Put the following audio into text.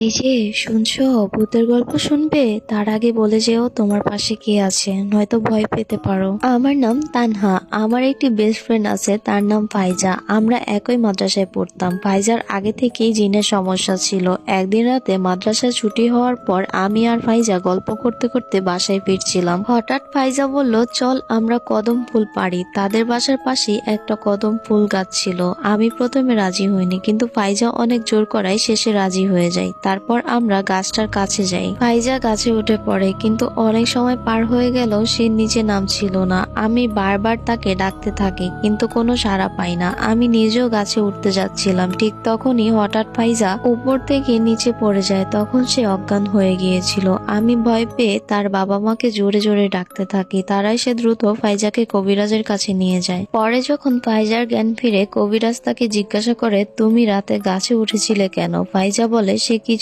এই যে শুনছো, ভূতের গল্প শুনবে তার আগে বলে যেও তোমার পাশে কে আছে, নয়তো ভয় পেতে পারো। আমার নাম তানহা। আমার একটি বেস্ট ফ্রেন্ড আছে, তার নাম ফাইজা। আমরা একই মাদ্রাসায় পড়তাম। ফাইজার আগে থেকেই জিনের সমস্যা ছিল। একদিন রাতে মাদ্রাসায় ছুটি হওয়ার পর আমি আর ফাইজা গল্প করতে করতে বাসায় ফিরছিলাম। হঠাৎ ফাইজা বলল, চল আমরা কদম ফুল পাড়ি। তাদের বাসার পাশেই একটা কদম ফুল গাছ ছিল। আমি প্রথমে রাজি হইনি, কিন্তু ফাইজা অনেক জোর করায় শেষে রাজি হয়ে যায়। তারপর আমরা গাছটার কাছে যাই। ফাইজা গাছে উঠে পড়ে, কিন্তু অনেক সময় পার হয়ে গেল সে নিচে নামছিল না। আমি বারবার তাকে ডাকতে থাকি, কিন্তু কোনো সাড়া পাই না। আমি নিজেও গাছে উঠতে যাচ্ছিলাম, ঠিক তখনই হঠাৎ ফাইজা উপর থেকে নিচে পড়ে যায়। তখন সে অজ্ঞান হয়ে গিয়েছিল। আমি ভয় পেয়ে তার বাবা মাকে জোরে জোরে ডাকতে থাকি। তারাই সে দ্রুত ফাইজাকে কবিরাজের কাছে নিয়ে যায়। পরে যখন ফাইজার জ্ঞান ফিরে, কবিরাজ তাকে জিজ্ঞাসা করে, তুমি রাতে গাছে উঠেছিলে কেন? ফাইজা বলে সে কিছু